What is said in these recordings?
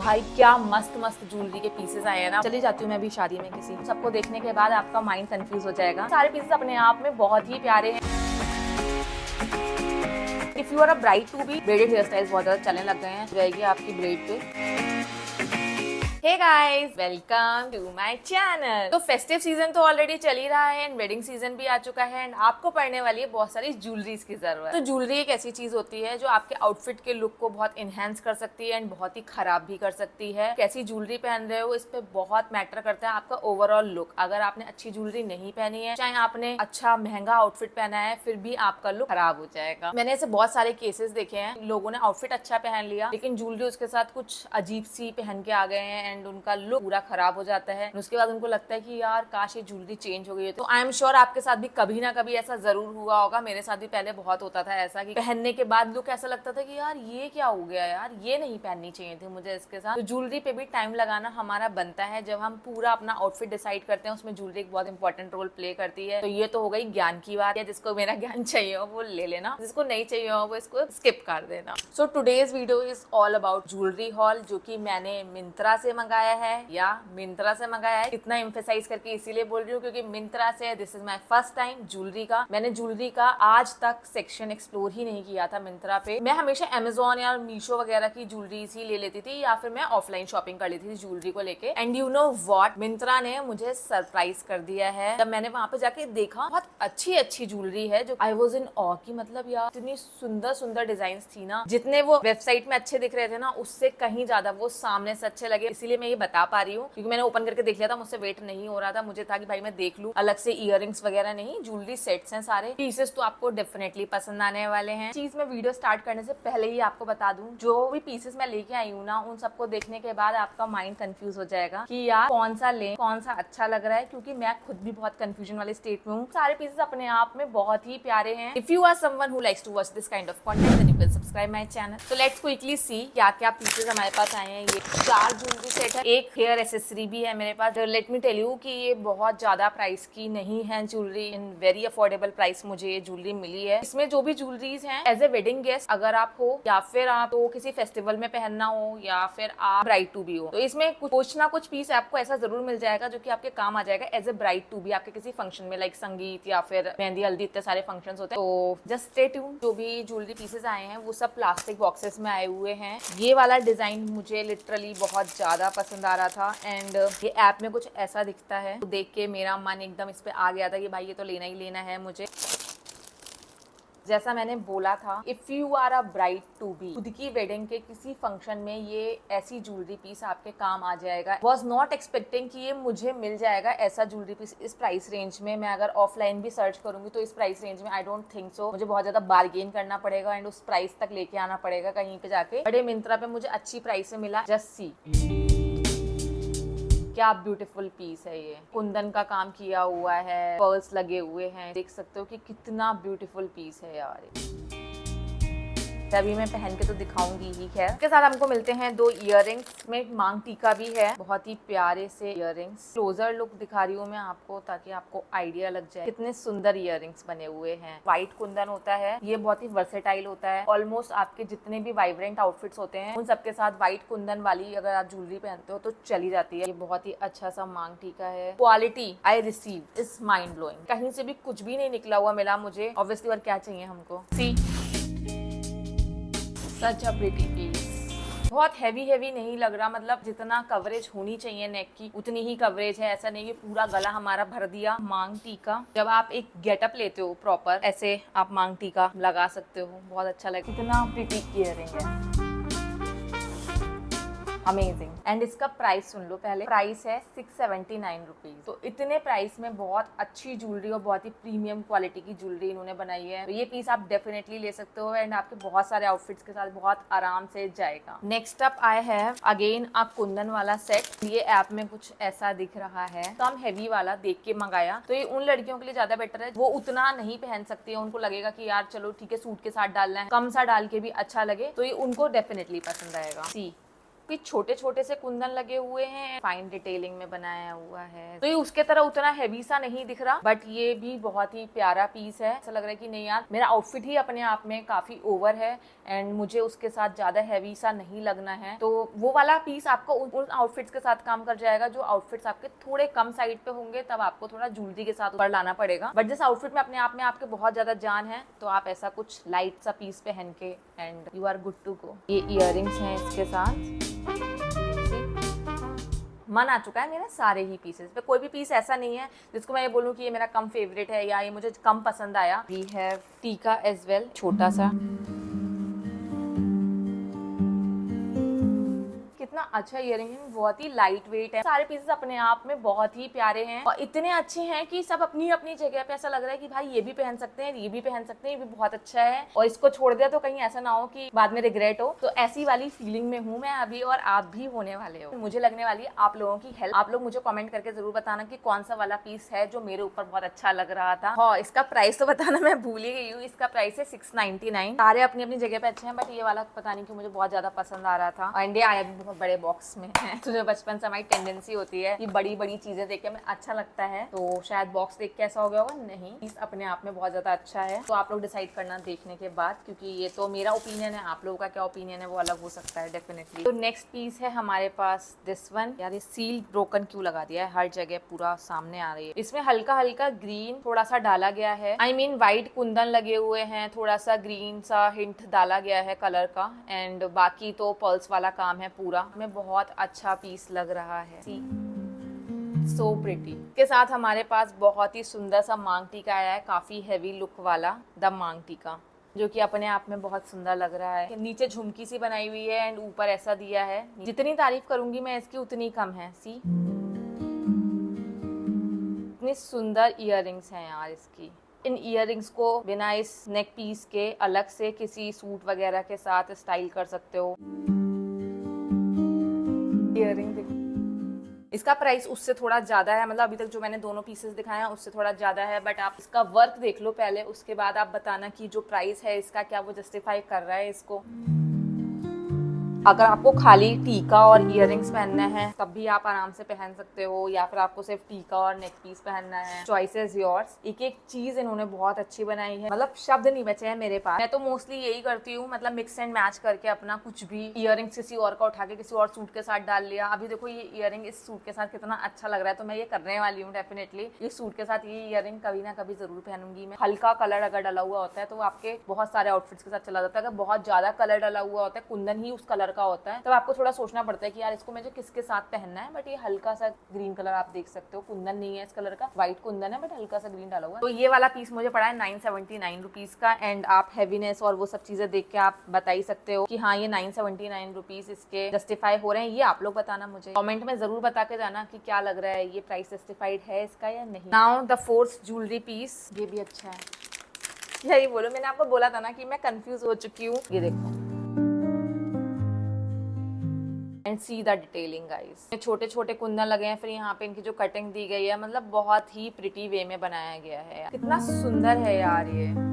भाई क्या मस्त मस्त ज्वेलरी के पीसेस आए हैं ना। चली जाती हूँ मैं अभी शादी में किसी, सबको देखने के बाद आपका माइंड कंफ्यूज हो जाएगा। सारे पीसेस अपने आप में बहुत ही प्यारे हैं। If you are a bride to be, braided hair styles बहुत ज्यादा चलने लग गए हैं, जाएगी आपकी ब्रेड पे। Hey guys, welcome to my channel. तो फेस्टिव सीजन तो ऑलरेडी चल ही रहा है एंड वेडिंग सीजन भी आ चुका है एंड आपको पड़ने वाली है बहुत सारी ज्वेलरीज की जरूरत। तो ज्वेलरी एक ऐसी चीज होती है जो आपके आउटफिट के लुक को बहुत इनहेंस कर सकती है एंड बहुत ही खराब भी कर सकती है। कैसी ज्वेलरी पहन रहे हो इस पे बहुत मैटर करता है आपका ओवरऑल लुक। अगर आपने अच्छी ज्वेलरी नहीं पहनी है, चाहे आपने अच्छा महंगा आउटफिट पहना है, फिर भी आपका लुक खराब हो जाएगा। मैंने ऐसे बहुत सारे केसेस देखे हैं, लोगों ने आउटफिट अच्छा पहन लिया लेकिन ज्वेलरी उसके साथ कुछ अजीब सी पहन के आ गए हैं एंड उनका लुक पूरा खराब हो जाता है। उसके बाद उनको लगता है कि यार काश ये ज्वेलरी चेंज हो गई है। तो आई एम श्योर आपके साथ भी कभी ना कभी ऐसा जरूर हुआ होगा। मेरे साथ भी पहले बहुत होता था ऐसा कि पहनने के बाद लुक ऐसा लगता था कि यार ये क्या हो गया, यार ये नहीं पहननी चाहिए थी मुझे इसके साथ। तो ज्वेलरी पे भी टाइम लगाना हमारा बनता है। जब हम पूरा अपना आउटफिट डिसाइड करते हैं उसमें ज्वेलरी एक बहुत इंपॉर्टेंट रोल प्ले करती है। तो ये तो हो गई ज्ञान की बात है, जिसको मेरा ज्ञान चाहिए हो वो ले लेना, जिसको नहीं चाहिए हो वो इसको स्किप कर देना। So today's video is all about jewellery hall, जो कि मैंने मिंत्रा से मंगाया है या मिंत्रा से मंगाया है। इतना एम्फेसाइज करके इसीलिए बोल रही हूँ क्योंकि मिंत्रा से this is my first time jewellery का। मैंने ज्वेलरी का आज तक सेक्शन एक्सप्लोर ही नहीं किया था मिंत्रा पे। मैं हमेशा अमेजोन या मीशो वगैरह की ज्वेलरी ही ले लेती थी या फिर मैं ऑफलाइन शॉपिंग कर लेती थी ज्वेलरी को लेके। And you know what, Myntra ने मुझे सरप्राइज कर दिया है। जब मैंने वहां पे जाके देखा, बहुत अच्छी अच्छी ज्वेलरी है जो आई वॉज इन ऑ की मतलब यार इतनी सुंदर सुंदर डिजाइन थी ना, जितने वो वेबसाइट में अच्छे दिख रहे थे ना उससे कहीं ज्यादा वो सामने से अच्छे लगे। इसीलिए मैं ये बता पा रही हूँ क्योंकि मैंने ओपन करके देख लिया था, मुझसे वेट नहीं हो रहा था। मुझे था कि भाई मैं देख लूं, अलग से इयररिंग्स वगैरह नहीं, ज्वेलरी सेट्स हैं सारे। पीसेस तो आपको डेफिनेटली पसंद आने वाले हैं। चीज मैं वीडियो स्टार्ट करने से पहले ही आपको बता दूं, जो भी पीसेस मैं लेके आई हूँ ना उन सबको देखने के बाद आपका माइंड कंफ्यूज हो जाएगा कि यार कौन सा लें, कौन सा अच्छा लग रहा है, क्योंकि मैं खुद भी बहुत कंफ्यूजन वाले स्टेट में हूँ। सारे पीसेस अपने आप में बहुत ही प्यारे हैं। If you are someone who likes to watch this kind of content then you can subscribe my channel. तो लेट्स क्विकली सी क्या क्या पीसेस हमारे पास आए हैं। ये 4 ज्वेलरी सेट है, एक हेयर एसेसरी भी है मेरे पास। लेट मी टेल यू कि ये बहुत ज्यादा प्राइस की नहीं है jewellery, in very affordable price मुझे ये ज्वेलरी मिली है। इसमें जो भी ज्वेलरीज हैं एज ए वेडिंग गेस्ट अगर आप हो या फिर आप तो किसी फेस्टिवल में पहनना हो या फिर आप ब्राइड टू बी हो, तो इसमें कुछ ना कुछ पीस आपको ऐसा जरूर मिल जाएगा जो कि आपके काम आ जाएगा as a bride to be, आपके किसी फंक्शन में, लाइक संगीत या फिर मेहंदी हल्दी, इतने सारे फंक्शन होते हैं। तो जस्ट स्टे ट्यून। जो भी ज्वेलरी पीसेस आए हैं वो सब प्लास्टिक बॉक्सेस में आए हुए हैं। ये वाला डिजाइन मुझे लिटरली बहुत ज्यादा पसंद आ रहा था एंड ये ऐप में कुछ ऐसा दिखता है तो देख के मेरा मन एकदम इस पे आ गया था कि भाई ये तो लेना ही लेना है मुझे। जैसा मैंने बोला था, if you are a bride to be, खुद की वेडिंग के किसी फंक्शन में ये ऐसी ज्वेलरी पीस आपके काम आ जाएगा। वॉज नॉट एक्सपेक्टिंग कि ये मुझे मिल जाएगा ऐसा ज्वेलरी पीस इस प्राइस रेंज में। मैं अगर ऑफलाइन भी सर्च करूंगी तो इस प्राइस रेंज में आई डोंट थिंक सो। मुझे बहुत ज्यादा बार्गेन करना पड़ेगा एंड उस प्राइस तक लेके आना पड़ेगा कहीं पे जाके। बड़े मिंत्रा पे मुझे अच्छी प्राइस में मिला। जस्ट सी क्या ब्यूटीफुल पीस है ये, कुंदन का काम किया हुआ है, पर्ल्स लगे हुए हैं, देख सकते हो कि कितना ब्यूटीफुल पीस है यार। अभी मैं पहन के तो दिखाऊंगी ही। खैर, इसके साथ हमको मिलते हैं 2 इयररिंग्स में मांग टीका भी है, बहुत ही प्यारे से इयररिंग्स। क्लोजर लुक दिखा रही हूँ मैं आपको ताकि आपको आइडिया लग जाए कितने सुंदर इयररिंग्स बने हुए हैं। व्हाइट कुंदन होता है, ये बहुत ही वर्सेटाइल होता है। ऑलमोस्ट आपके जितने भी वाइब्रेंट आउटफिट्स होते हैं उन सबके साथ व्हाइट कुंदन वाली अगर आप ज्वेलरी पहनते हो तो चली जाती है। ये बहुत ही अच्छा सा मांग टीका है। Quality I receive is mind blowing. कहीं से भी कुछ भी नहीं निकला हुआ मिला मुझे, ऑब्वियसली, और क्या चाहिए हमको। सी सच अ प्रिटी पीस। बहुत हैवी नहीं लग रहा, मतलब जितना कवरेज होनी चाहिए नेक की उतनी ही कवरेज है। ऐसा नहीं कि पूरा गला हमारा भर दिया। मांग टीका, जब आप एक गेटअप लेते हो प्रॉपर, ऐसे आप मांग टीका लगा सकते हो, बहुत अच्छा लगेगा। कितना प्रिटी इयररिंग है, अमेजिंग। एंड इसका प्राइस सुन लो पहले। प्राइस है 679 रुपीज। तो इतने प्राइस में बहुत अच्छी ज्वेलरी और बहुत ही प्रीमियम क्वालिटी की ज्वेलरी इन्होंने बनाई है। तो ये पीस आप डेफिनेटली ले सकते हो एंड आपके बहुत सारे आउटफिट्स के साथ बहुत आराम से जाएगा। Next up I have again a Kundan वाला सेट। ये ऐप में कुछ ऐसा दिख रहा है, कम हैवी वाला देख के मंगाया। तो ये उन लड़कियों के लिए ज्यादा बेटर है वो उतना नहीं पहन सकती है, उनको लगेगा कि यार चलो ठीक है सूट के साथ डालना है, कम सा डाल के भी अच्छा लगे, तो ये उनको डेफिनेटली पसंद आएगा। सी कि छोटे छोटे से कुंदन लगे हुए हैं, फाइन डिटेलिंग में बनाया हुआ है, तो ये उसके तरह उतना हैवी सा नहीं दिख रहा, बट ये भी बहुत ही प्यारा पीस है। ऐसा लग रहा है कि नहीं यार, मेरा आउटफिट ही अपने आप में काफी ओवर है एंड मुझे उसके साथ ज्यादा हैवी सा नहीं लगना है, तो वो वाला पीस आपको उन आउटफिट्स के साथ काम कर जाएगा जो आउटफिट्स आपके थोड़े कम साइड पे होंगे, तब आपको थोड़ा ज्वेलरी के साथ ऊपर लाना पड़ेगा। बट जिस आउटफिट में अपने आप में आपके बहुत ज्यादा जान है, तो आप ऐसा कुछ लाइट सा पीस पहन के and you are good to go. ये इयररिंग्स हैं इसके साथ, मन आ चुका है मेरा सारे ही पीसेस पे। कोई भी पीस ऐसा नहीं है जिसको मैं ये बोलूँ कि ये मेरा कम फेवरेट है या ये मुझे कम पसंद आया। वी हैव टीका एज वेल, छोटा सा, कितना अच्छा इयरिंग है, बहुत ही लाइट वेट है। सारे पीसेस अपने आप में बहुत ही प्यारे हैं और इतने अच्छे हैं कि सब अपनी अपनी जगह पे ऐसा लग रहा है कि भाई ये भी पहन सकते हैं, ये भी पहन सकते हैं, ये भी बहुत अच्छा है, और इसको छोड़ दिया तो कहीं ऐसा ना हो कि बाद में रिग्रेट हो। तो ऐसी वाली फीलिंग में हूँ मैं अभी, और आप भी होने वाले हो। मुझे लगने वाली है आप लोगों की हेल्प। आप लोग मुझे कमेंट करके जरूर बताना कि कौन सा वाला पीस है जो मेरे ऊपर बहुत अच्छा लग रहा था। हाँ, इसका प्राइस तो बताना मैं भूल ही गई हूँ। इसका प्राइस है 699। सारे अपनी अपनी जगह पे अच्छे हैं, बट ये वाला पता नहीं क्यों मुझे बहुत ज्यादा पसंद आ रहा था। एंड ये आया भी बहुत बड़े बॉक्स में है। तो जो बचपन से हमारी टेंडेंसी होती है कि बड़ी बड़ी चीजें देख के हमें अच्छा लगता है, तो शायद बॉक्स देख के ऐसा हो गया होगा। नहीं, पीस अपने आप में बहुत ज्यादा अच्छा है। तो आप लोग डिसाइड करना देखने के बाद, क्योंकि ये तो मेरा ओपिनियन है, आप लोगों का क्या ओपिनियन है वो अलग हो सकता है डेफिनेटली। तो नेक्स्ट पीस है हमारे पास दिस वन। यार ये सील ब्रोकन क्यों लगा दिया है, हर जगह पूरा सामने आ रही है। इसमें हल्का हल्का ग्रीन थोड़ा सा डाला गया है, आई मीन व्हाइट कुंदन लगे हुए हैं, थोड़ा सा ग्रीन सा हिंट डाला गया है कलर का, एंड बाकी तो पर्ल्स वाला काम है पूरा। में बहुत अच्छा पीस लग रहा है, सो प्रिटी। के साथ हमारे पास बहुत ही सुंदर सा मांग टीका आया है, काफी हैवी लुक वाला द मांग टीका, जो कि अपने आप में बहुत सुंदर लग रहा है। नीचे झुमकी सी बनाई हुई है एंड ऊपर ऐसा दिया है। जितनी तारीफ करूंगी मैं इसकी उतनी कम है। सी, इतनी सुंदर इयररिंग्स हैं यार इसकी। इन इयररिंग्स को बिना इस नेक पीस के अलग से किसी सूट वगैरह के साथ स्टाइल कर सकते हो। इयररिंग इसका प्राइस उससे थोड़ा ज्यादा है, मतलब अभी तक जो मैंने दोनों पीसेस दिखाए हैं उससे थोड़ा ज्यादा है, बट आप इसका वर्क देख लो पहले, उसके बाद आप बताना कि जो प्राइस है इसका क्या वो जस्टिफाई कर रहा है इसको। अगर आपको खाली टीका और इयररिंग्स पहनना है तब भी आप आराम से पहन सकते हो, या फिर आपको सिर्फ टीका और नेक पीस पहनना है, चॉइस इज योर्स। एक एक चीज इन्होंने बहुत अच्छी बनाई है, मतलब शब्द नहीं बचे हैं मेरे पास। मैं तो मोस्टली यही करती हूँ, मतलब मिक्स एंड मैच करके अपना कुछ भी इयररिंग्स किसी और का उठा के किसी और सूट के साथ डाल लिया। अभी देखो ये इयररिंग इस सूट के साथ कितना अच्छा लग रहा है, तो मैं ये करने वाली हूँ डेफिनेटली। इस सूट के साथ ये इयररिंग कभी ना कभी जरूर पहनूंगी मैं। हल्का कलर अगर डला हुआ होता है तो आपके बहुत सारे आउटफिट्स के साथ चला जाता है। अगर बहुत ज्यादा कलर डला हुआ होता है, कुंदन ही उस कलर का होता है, तब आपको थोड़ा सोचना पड़ता है कि यार इसको मुझे किसके साथ पहनना है। बट ये हल्का सा ग्रीन कलर आप देख सकते हो, कुंदन नहीं है इस कलर का, व्हाइट कुंदन है बट हल्का सा ग्रीन डाला हुआ है। तो ये वाला पीस मुझे पड़ा है 979 रुपीज का, एंड आप हैवीनेस और वो सब चीजें देख के आप बता ही सकते हो कि हाँ ये 979 रुपीज इसके जस्टिफाई हो रहे हैं। ये आप लोग बताना मुझे कमेंट में जरूर बता के जाना कि क्या लग रहा है, ये प्राइस जस्टिफाइड है इसका या नहीं। Now the fourth jewellery piece, ये भी अच्छा है। यही बोलो, मैंने आपको बोला था ना कि मैं कंफ्यूज हो चुकी हूँ। ये देखो and see the detailing guys, छोटे छोटे कुंदन लगे हैं, फिर यहाँ पे इनकी जो कटिंग दी गई है, मतलब बहुत ही प्रिटी वे में बनाया गया है। कितना सुंदर है यार ये।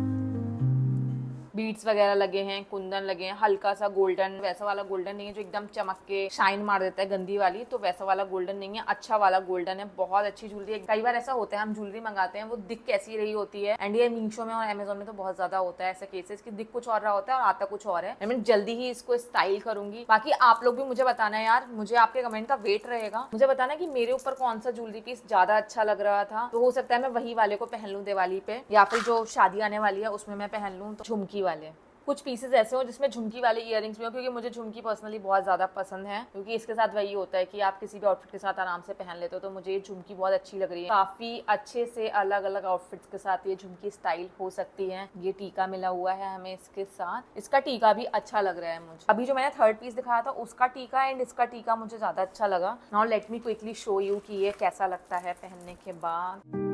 बीड्स वगैरह लगे हैं, कुंदन लगे हैं, हल्का सा गोल्डन, वैसा वाला गोल्डन नहीं है जो एकदम चमक के शाइन मार देता है गंदी वाली, तो वैसा वाला गोल्डन नहीं है, अच्छा वाला गोल्डन है। बहुत अच्छी ज्वेलरी है। कई बार ऐसा होता है हम ज्वेलरी मंगाते हैं वो दिख कैसी रही होती है, एंड ये मीशो में और अमेजोन में तो बहुत ज्यादा होता है ऐसे केसेस कि दिख कुछ और रहा होता है और आता कुछ और है। मैं जल्दी ही इसको स्टाइल करूंगी। बाकी आप लोग भी मुझे बताना यार, मुझे आपके कमेंट का वेट रहेगा। मुझे बताना कि मेरे ऊपर कौन सा ज्वेलरी पीस ज्यादा अच्छा लग रहा था, तो हो सकता है मैं वही वाले को पहन लूं दिवाली पे, या फिर जो शादी आने वाली है उसमें मैं पहन लूं तो झुमकी वाले। कुछ पीसेस ऐसे हो जिसमें झुमकी वाले इयररिंग्स भी हो, क्योंकि मुझे झुमकी पर्सनली बहुत ज़्यादा पसंद है, क्योंकि इसके साथ वही होता है कि आप किसी भी आउटफिट के साथ आराम से पहन लेते हो। तो मुझे ये झुमकी बहुत अच्छी लग रही है, काफ़ी अच्छे से अलग अलग आउटफिट्स के साथ ये झुमकी स्टाइल हो सकती है। ये टीका मिला हुआ है हमें इसके साथ, इसका टीका भी अच्छा लग रहा है मुझे। अभी जो मैंने थर्ड पीस दिखाया था उसका टीका एंड इसका टीका मुझे ज़्यादा अच्छा लगा। Now let me quickly show you कि ये कैसा लगता है पहनने के बाद।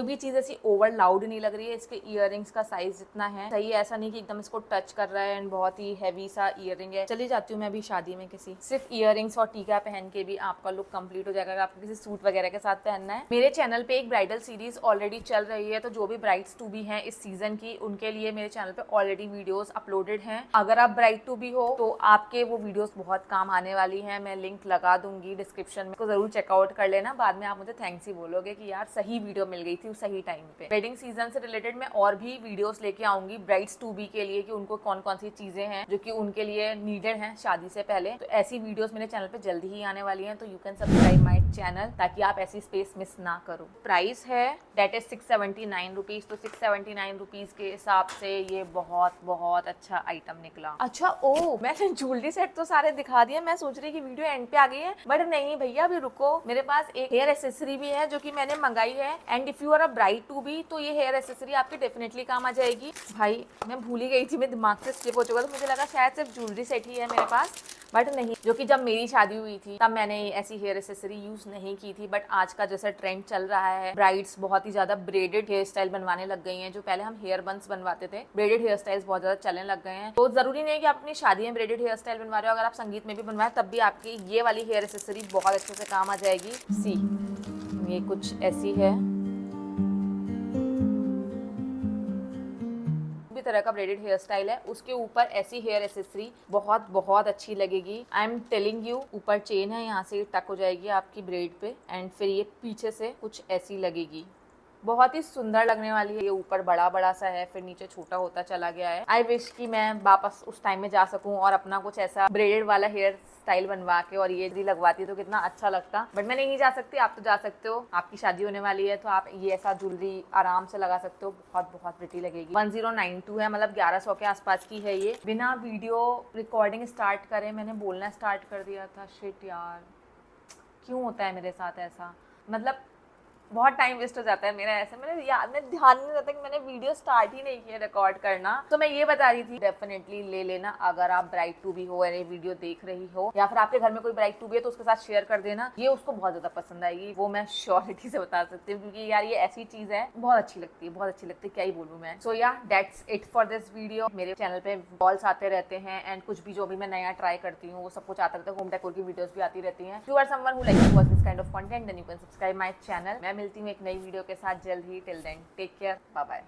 कोई भी चीज ऐसी ओवर लाउड नहीं लग रही है। इसके इयररिंग्स का साइज जितना है सही है, ऐसा नहीं कि एकदम इसको टच कर रहा है एंड बहुत ही हैवी सा इयररिंग है। चली जाती हूँ मैं अभी शादी में किसी, सिर्फ इयररिंग्स और टीका पहन के भी आपका लुक कंप्लीट हो जाएगा। आपको किसी सूट वगैरह के साथ पहनना है। मेरे चैनल पे एक ब्राइडल सीरीज ऑलरेडी चल रही है, तो जो भी ब्राइड्स टू बी हैं इस सीजन की, उनके लिए मेरे चैनल पे ऑलरेडी वीडियोस अपलोडेड हैं। अगर आप ब्राइड टू बी हो तो आपके वो वीडियोस बहुत काम आने वाली हैं। मैं लिंक लगा दूंगी डिस्क्रिप्शन में, तो जरूर चेकआउट कर लेना। बाद में आप मुझे थैंक्स ही बोलोगे कि यार सही वीडियो मिल गई थी उस सही टाइम पे। वेडिंग सीजन से रिलेटेड मैं और भी वीडियोस लेके आऊंगी ब्राइड्स टू बी के लिए, कि उनको कौन कौन सी चीजें हैं जो कि उनके लिए नीडेड हैं शादी से पहले। तो ऐसी वीडियोस मेरे चैनल पे जल्दी ही आने वाली हैं, तो you can subscribe my channel ताकि आप ऐसी स्पेस मिस ना करो। प्राइस है दैट इज 679 रुपीज। तो 679 रुपीज के हिसाब से ये बहुत बहुत अच्छा आइटम निकला। अच्छा ओ, मैंने ज्वेलरी सेट तो सारे दिखा दिए। मैं सोच रही कि वीडियो एंड पे आ गई है, बट नहीं भैया, अभी रुको। मेरे पास एक हेयर एसेसरी भी है जो कि मैंने मंगाई है, and if you are a bride to be तो ये हेयर एसेसरी आपके डेफिनेटली काम आ जाएगी। भाई मैं भूल ही गई थी, मेरे दिमाग से स्किप हो चुका, तो मुझे लगा शायद सिर्फ ज्वेलरी सेट ही है मेरे पास, बट नहीं। जो कि जब मेरी शादी हुई थी तब मैंने ऐसी हेयर एसेसरी यूज नहीं की थी, बट आज का जैसा ट्रेंड चल रहा है, ब्राइड्स बहुत ही ज्यादा ब्रेडेड हेयर स्टाइल बनवाने लग गई हैं। जो पहले हम हेयर बंस बनवाते थे, ब्रेडेड हेयर स्टाइल्स बहुत ज्यादा चलने लग गए हैं। तो जरूरी नहीं है कि आप अपनी शादी में ब्रेडेड हेयर स्टाइल बनवा रहे हो, अगर आप संगीत में भी बनवाए तब भी आपकी ये वाली हेयर एसेसरी बहुत अच्छे से काम आ जाएगी। सी, ये कुछ ऐसी है, तरह का ब्रेडेड हेयर स्टाइल है, उसके ऊपर ऐसी हेयर एसेसरी बहुत बहुत अच्छी लगेगी। I am telling you. ऊपर चेन है, यहाँ से टक हो जाएगी आपकी ब्रेड पे, एंड फिर ये पीछे से कुछ ऐसी लगेगी। बहुत ही सुंदर लगने वाली है। ये ऊपर बड़ा बड़ा सा है, फिर नीचे छोटा होता चला गया है। आई विश कि मैं वापस उस टाइम में जा सकूं और अपना कुछ ऐसा ब्रेडेड वाला हेयर स्टाइल बनवा के और ये भी लगवाती तो कितना अच्छा लगता, बट मैं नहीं जा सकती। आप तो जा सकते हो, आपकी शादी होने वाली है, तो आप ये ऐसा ज्वेलरी आराम से लगा सकते हो, बहुत बहुत प्रिटी लगेगी। 1092 है, मतलब 1100 के आसपास की है ये। बिना वीडियो रिकॉर्डिंग स्टार्ट करे मैंने बोलना स्टार्ट कर दिया था। शिट यार, क्यों होता है मेरे साथ ऐसा? मतलब बहुत टाइम वेस्ट हो जाता है मेरा ऐसे। मैंने याद में ध्यान नहीं रहता कि मैंने वीडियो स्टार्ट ही नहीं किया रिकॉर्ड करना। तो मैं ये बता रही थी, डेफिनेटली ले लेना अगर आप ब्राइड टू बी हो और ये वीडियो देख रही हो, या फिर आपके घर में कोई ब्राइड टू बी है तो उसके साथ शेयर कर देना। ये उसको बहुत ज्यादा पसंद आएगी, वो मैं श्योरिटी से बता सकती हूँ, क्योंकि यार ये ऐसी चीज है बहुत अच्छी लगती है, बहुत अच्छी लगती है, क्या ही बोलूँ मैं। सो या that's it for this video. मेरे चैनल पे कॉल्स आते रहते हैं एंड कुछ भी जो भी मैं नया ट्राई करती हूँ वो सब कुछ आता रहता है। होम डेकोर की वीडियोस भी आती रहती हैं। You are someone who likes to watch this kind of content, then you can subscribe my channel. मैं मिलती हूँ एक नई वीडियो के साथ जल्द ही। Till then take care, bye bye.